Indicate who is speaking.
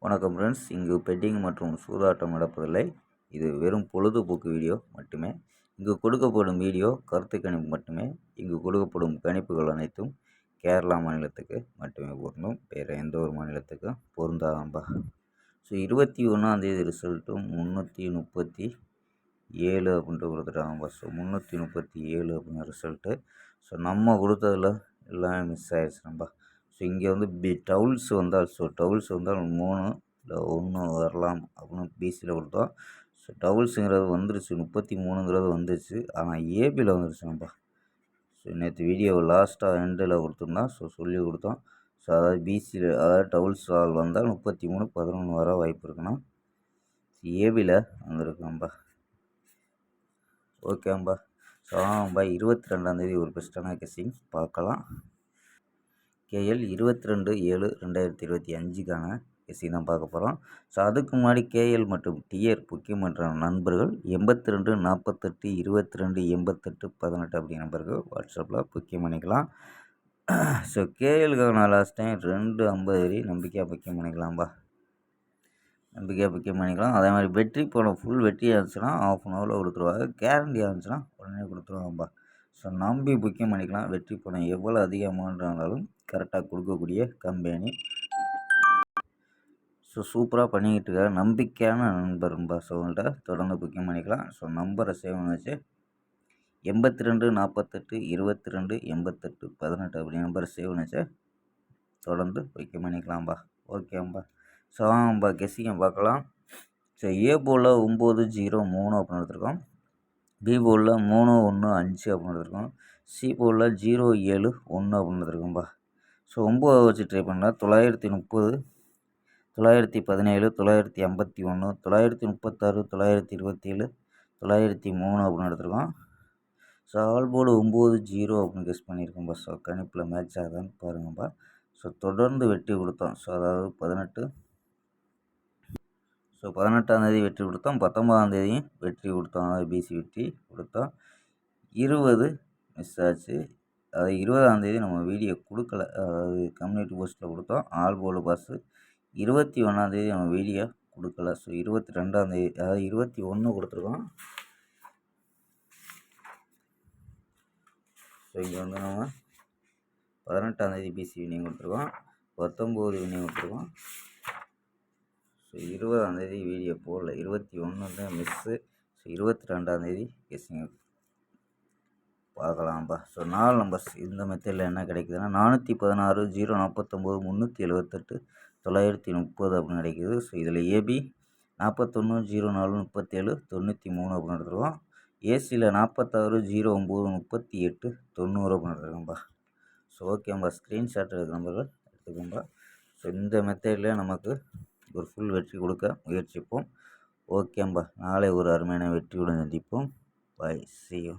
Speaker 1: வணக்கம் ஃப்ரெண்ட்ஸ். இங்கு பெட்டிங் மற்றும் சூதாட்டம் நடப்பதில்லை. இது வெறும் பொழுதுபோக்கு வீடியோ மட்டுமே. இங்கு கொடுக்கப்படும் வீடியோ கருத்து கணிப்பு மட்டுமே. இங்கு கொடுக்கப்படும் கணிப்புகள் அனைத்தும் கேரளா மாநிலத்துக்கு மட்டுமே பொருந்தும். வேறு எந்த ஒரு மாநிலத்துக்கும் பொருந்தாதம்பா. ஸோ 21 ரிசல்ட்டும் 337 அப்படின்ட்டு கொடுத்துட்டாங்கப்பா. ஸோ 337 அப்படிங்கிற ரிசல்ட்டு. ஸோ நம்ம கொடுத்ததில் எல்லாமே மிஸ் ஆயிடுச்சுனப்பா. ஸோ இங்கே வந்து டவுல்ஸ் வந்தால் டவுல்ஸ் வந்தால் 3 இல்லை 1 வரலாம் அப்படின்னு பிசியில் கொடுத்தோம். ஸோ டவுல்ஸுங்கிறது வந்துருச்சு, 33ங்கிறது வந்துருச்சு. ஆனால் ஏபியில் வந்துருச்சுனப்பா. ஸோ நேற்று வீடியோ லாஸ்ட்டாக எண்டில் கொடுத்துருந்தோம். ஸோ சொல்லி கொடுத்தோம். ஸோ அதாவது பிசியில் அதாவது டவுல்ஸ் ஆல் வந்தால் 33 11 வர வாய்ப்பு இருக்குண்ணா. ஏபியில் வந்துருக்கும்பா. ஓகேம்பா. ஸோ ஆமாம்பா, 22 ஒரு பெஸ்ட்டான கெஸ்ஸிங் பார்க்கலாம். கேஎல் 22/7/2025க்கான கெஸ்ஸிங் தான் பார்க்க போகிறோம். ஸோ அதுக்கு முன்னாடி கேஎல் மற்றும் டிஆர் முக்கியமன்ற நண்பர்கள் 82 48 22 88 18 அப்படி நம்பர்கள் வாட்ஸ்அப்பில் புக்கிங் பண்ணிக்கலாம். ஸோ கேஎலுக்காக லாஸ்ட் டைம் 250 நம்பிக்கையாக புக்கிங் பண்ணிக்கலாம்பா. புக்கிங் பண்ணிக்கலாம். அதே மாதிரி வெற்றி போன ஃபுல் வெற்றியாக இருந்துச்சுன்னா ½ அன் ஹவரில் கொடுத்துருவாங்க. கேரண்டியாக இருந்துச்சுன்னா உடனே கொடுத்துருவாங்கப்பா. ஸோ நம்பி புக்கிங் பண்ணிக்கலாம். வெற்றி பணம் எவ்வளோ அதிக அமௌண்ட் இருந்தாலும் கரெக்டாக கொடுக்கக்கூடிய கம்பெனி. ஸோ சூப்பராக பண்ணிக்கிட்டு இருக்காரு, நம்பிக்கையான நண்பர்பா. ஸோ உங்கள்கிட்ட தொடர்ந்து புக்கிங் பண்ணிக்கலாம். ஸோ நம்பரை சேவ் பண்ணி வச்சு 82 48 22 88 18 அப்படி நம்பரை சேவ் பண்ணி வச்சு தொடர்ந்து புக்கிங் பண்ணிக்கலாம்பா. ஓகேம்பா. ஸோ ஆமாம்பா, கெஸ்ஸிங்கை பார்க்கலாம். ஸோ ஏ போலில் 9-0-3 அப்படின்னு எடுத்துருக்கோம். பி போலில் 3-1-5 அப்படின்னு எடுத்துருக்கோம். சி போலில் 0-7-1 அப்படின்னு எடுத்துருக்கோம்பா. ஸோ 9 வச்சு ட்ரை பண்ணலாம். 930 917 951 936 927 903 அப்படின்னு எடுத்துருக்கோம். ஸோ ஆல் போர்டு 9-0 அப்படின்னு கெஸ் பண்ணியிருக்கோம்பா. ஸோ கணிப்பில் மேட்ச் ஆகுதான்னு பாருங்கப்பா. ஸோ தொடர்ந்து வெற்றி கொடுத்தோம். ஸோ அதாவது 18 வெற்றி கொடுத்தோம். 19 வெற்றி கொடுத்தோம். அதாவது பிசி வெற்றி கொடுத்தோம். 20 மிஸ் ஆச்சு. அதாவது 20 நம்ம வீடியோ கொடுக்கல. அதாவது கம்யூனிட்டி போஸ்ட்டில் கொடுத்தோம். All board pass. 21 நம்ம வீடியோ கொடுக்கல. ஸோ 22 அதாவது 21 கொடுத்துருக்கோம். ஸோ இங்கே வந்து நம்ம 18 பிசி வினிங் கொடுத்துருக்கோம். 19 வினிங் கொடுத்துருக்கோம். ஸோ 20 வீடியோ போடல. 21 தான் மிஸ்ஸு. ஸோ 22 கெஸ்ஸிங் பார்க்கலாம்ப்பா. ஸோ 4 நம்பர்ஸ் இந்த மெத்தடில் என்ன கிடைக்குதுன்னா 416 049 378 930 அப்படின்னு கிடைக்குது. ஸோ இதில் ஏபி 41 04 37 93 அப்படின்னு எடுத்துருக்கோம். ஏசியில் 46 09 38 90 அப்படின்னு எடுத்துருக்கோம்பா. ஸோ ஓகேம்பா, ஸ்க்ரீன்ஷாட் எடுக்கிற நம்பர்கள் எடுத்துக்கோம்பா. ஸோ இந்த மெத்தடில் நமக்கு ஒரு ஃபுல் வெற்றி கொடுக்க முயற்சிப்போம். ஓகேம்பா, நாளை ஒரு அருமையான வெற்றியுடன் சந்திப்போம். Bye, see you.